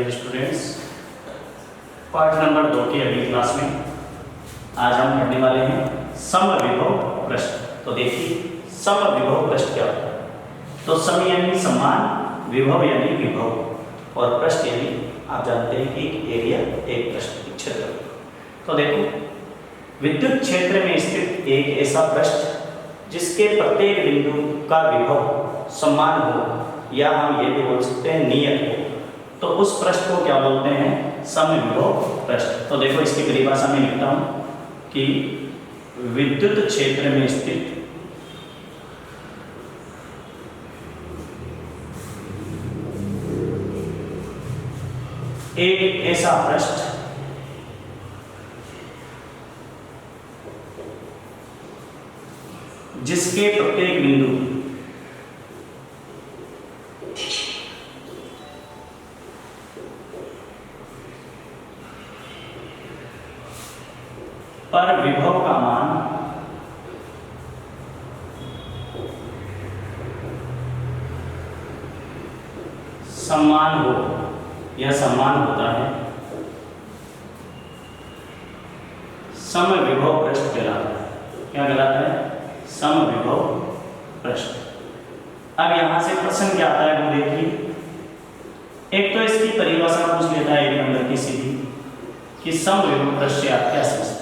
Dear students, पाठ number 2 की अगली क्लास में आज हम पढ़ने वाले हैं समविभव प्रश्न। तो देखिए समविभव प्रश्न क्या होता है। तो सम यानी समान, विभव यानी विभव और प्रश्न यानी आप जानते हैं कि एक एरिया, एक प्रश्न, एक क्षेत्र। तो देखो विद्युत क्षेत्र में स्थित एक ऐसा पृष्ठ जिसके प्रत्येक बिंदु का विभव समान हो या हम ये भी बोल सकते हैं नियत हो, तो उस पृष्ठ को क्या बोलते हैं, समविभव पृष्ठ। तो देखो इसकी परिभाषा में लिखता हूं कि विद्युत क्षेत्र में स्थित एक ऐसा पृष्ठ जिसके प्रत्येक बिंदु पर विभव का मान समान हो या समान होता है, समविभव पृष्ठ कहलाता है। क्या कहलाता है, समविभव पृष्ठ। अब यहां से प्रश्न क्या आता है वो देखिए। एक तो इसकी परिभाषा पूछ लेता है एक नंबर की सीधी कि समविभव पृष्ठ से आप क्या समझते हैं।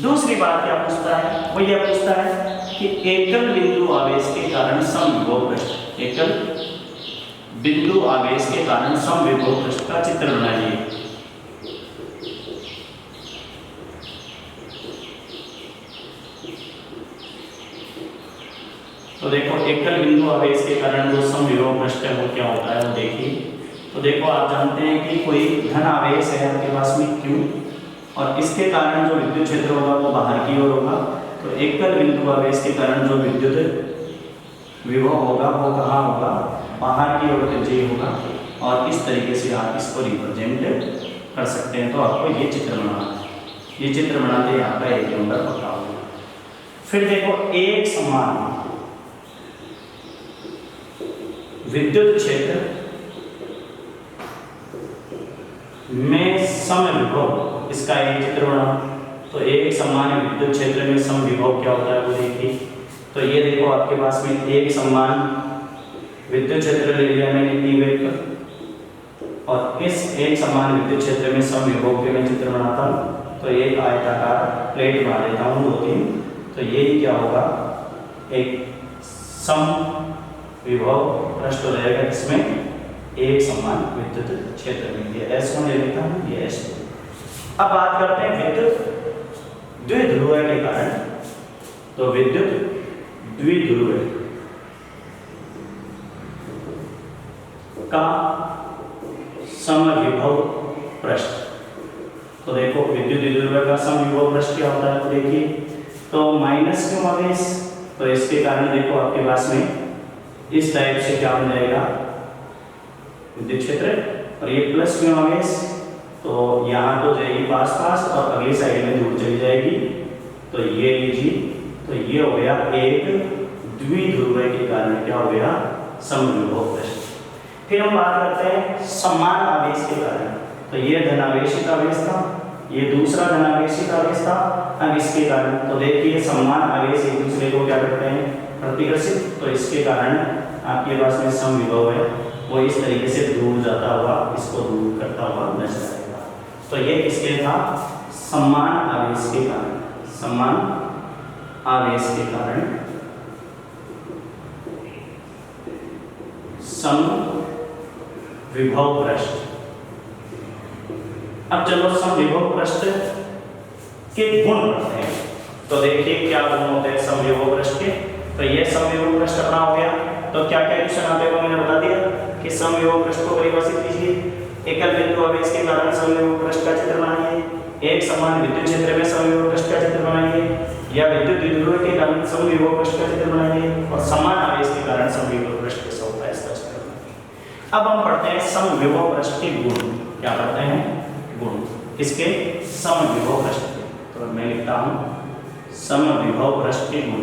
दूसरी बात क्या पूछता है, वो यह पूछता है कि एकल बिंदु आवेश के कारण समविभव पृष्ठ, एकल बिंदु आवेश के कारण समविभव पृष्ठ का चित्र बनाइए। तो देखो एकल बिंदु आवेश के कारण जो समविभव पृष्ठ है वो क्या होता है वो देखिए। तो देखो आप जानते हैं कि कोई धन आवेश है आपके पास में Q और इसके कारण जो विद्युत क्षेत्र होगा वो बाहर की ओर होगा। तो एकल बिंदु आवेश के कारण जो विद्युत विभव होगा वो कहाँ होगा, बाहर की ओर जी होगा। और इस तरीके से आप इसको रिप्रेजेंट कर सकते हैं। तो आपको ये चित्र बनाना है, ये चित्र बनाते आपका एक नंबर पक्का होगा। फिर देखो एक समान विद्युत क्षेत्र में समविभव, इसका एक चित्र बना। तो एक समान विद्युत क्षेत्र में समविभव क्या होता है वो देखिए। तो ये देखो आपके पास में एक समान विद्युत क्षेत्र ले लिया मैंने P वेक्टर और इस एक समान विद्युत क्षेत्र में समविभव के मैं चित्र बनाता हूँ। तो एक आयताकार प्लेट बना देता हूँ 2-3। तो ये क्या होगा, एक समविभव पृष्ठ हो जाएगा जिसमें एक समान विद्युत क्षेत्र में। ये S1 ले लेता हूँ, ये S2। अब बात करते हैं विद्युत द्विध्रुव के कारण। तो विद्युत द्विध्रुव का समविभव पृष्ठ। तो देखो विद्युत द्विध्रुव का समविभव पृष्ठ क्या होता है तो देखिए। तो माइनस क्यों आवेश, तो इसके कारण देखो आपके पास में इस टाइप से क्या हो जाएगा विद्युत क्षेत्र। और ये प्लस क्यों आवेश, तो यहाँ तो जाएगी पास पास और अगली साइड में दूर चली जाएगी। तो ये लीजिए, तो ये हो गया एक द्विध्रुव के कारण क्या हो गया, समविभव पृष्ठ। फिर हम बात करते हैं समान आवेश के कारण। तो ये धनावेशित आवेश था, ये दूसरा धनावेशित आवेश था। अब इसके कारण तो देखिए समान आवेश एक दूसरे को क्या करते हैं, प्रतिकर्षित। तो इसके कारण आपके पास में समविभव है वो इस तरीके से दूर जाता हुआ इसको दूर करता हुआ नजर आएगा। तो ये किसके था, समान आवेश के कारण, समान आवेश के कारण समविभव पृष्ठ। अब चलो समविभव पृष्ठ के गुण पढ़ते हैं। तो देखिए क्या गुण होते हैं समविभव पृष्ठ के। तो ये समविभव पृष्ठ अपना हो गया। तो क्या क्या क्वेश्चन आते हैं मैंने बता दिया कि समविभव पृष्ठ को परिभाषित कीजिए। एकल बिंदु आवेश के कारण समविभव पृष्ठ का चित्र बनाइए। एक समान विद्युत क्षेत्र में समविभव पृष्ठ का चित्र बनाइए या विद्युत द्विध्रुव के कारण समविभव पृष्ठ का चित्र बनाइए। और समान आवेश के कारण समविभव पृष्ठ कैसा होता है इसका चित्र बनाइए। अब हम पढ़ते हैं समविभव पृष्ठ के गुण। क्या पढ़ते हैं, गुण किसके, समविभव पृष्ठ के। तो मैं लिखता हूं समविभव पृष्ठ के गुण।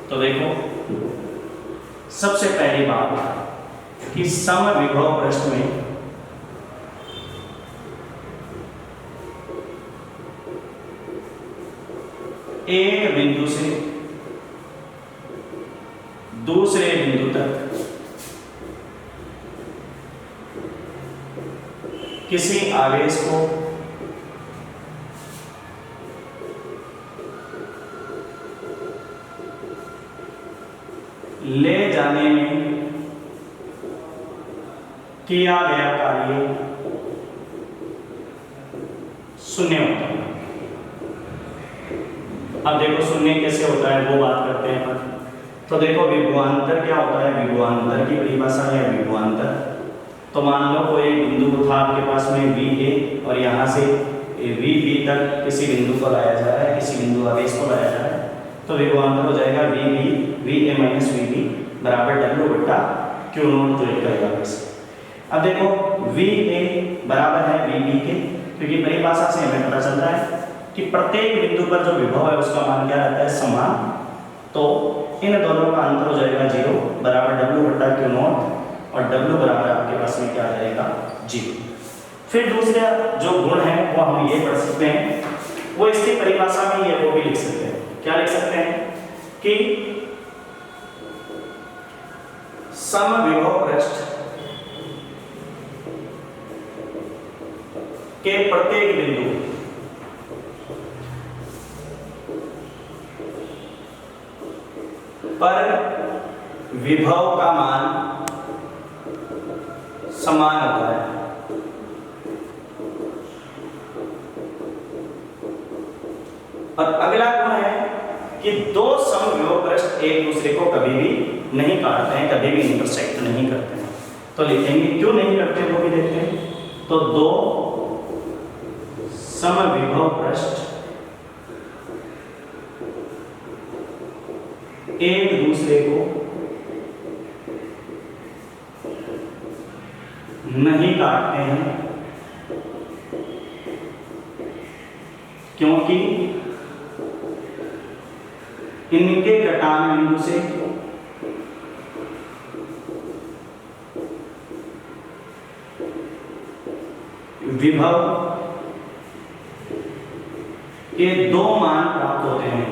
तो देखो सबसे पहली बात कि समविभव पृष्ठ में एक बिंदु से दूसरे बिंदु तक किसी आवेश को ले जाने में किया गया कार्य शून्य होता है। अब देखो शून्य कैसे होता है वो बात करते हैं अपन। तो देखो विभवांतर क्या होता है, विभवांतर की परिभाषा है विभवांतर। तो मान लो कोई बिंदु था आपके पास में वी ए और यहाँ से वी बी तक किसी बिंदु को लाया जा रहा है, किसी बिंदु आवेश को लाया जा रहा है, तो विभवांतर हो जाएगा V A minus V B बराबर डब्ल्यू बट्टा क्यू नोट, जो करेगा वैसे। अब देखो वी ए बराबर है वी बी के, क्योंकि परिभाषा से हमें पता चल रहा है कि प्रत्येक बिंदु पर जो विभव है उसका मान क्या रहता है, समान। तो इन दोनों का अंतर हो जाएगा 0 बराबर डब्ल्यू बट्टा क्यू नोट, और डब्ल्यू बराबर आपके पास में क्या आ जाएगा 0। फिर दूसरा जो गुण है वो हम ये पढ़ सकते हैं, वो इसकी परिभाषा में ही है, वो भी लिख सकते हैं। क्या लिख सकते हैं कि समविभव पृष्ठ के प्रत्येक बिंदु पर विभव का मान समान होता है। और अगला गुण है कि दो समविभव पृष्ठ एक दूसरे को कभी भी नहीं काटते हैं, कभी भी इंटरसेक्ट नहीं करते हैं। तो लिखेंगे क्यों नहीं करते वो भी देखते हैं। तो दो समविभव पृष्ठ एक दूसरे को नहीं काटते हैं, क्योंकि इनके कटान बिंदु से विभव के दो मान प्राप्त होते हैं,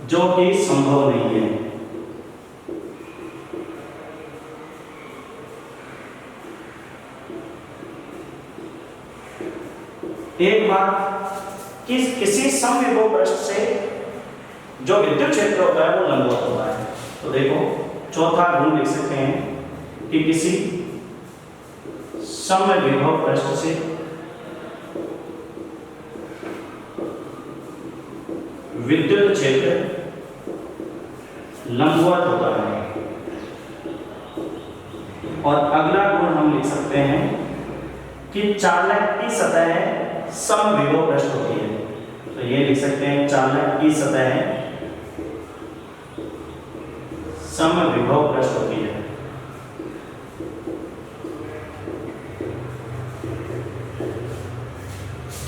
जो कि संभव नहीं है। एक बात कि किसी समविभव पृष्ठ से जो विद्युत क्षेत्र होता है वो लंबवत होता है। तो देखो चौथा गुण लिख सकते हैं कि किसी समविभव पृष्ठ से विद्युत क्षेत्र लंबवत होता है। और अगला गुण हम लिख सकते हैं कि चालक की सतह समविभव पृष्ठ होती है। तो ये लिख सकते हैं चालक की सतह समविभव पृष्ठ होती है।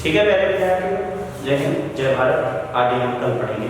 ठीक है, पहले विद्यार्थी जय हिंद जय भारत। आगे हम कल पढ़ेंगे।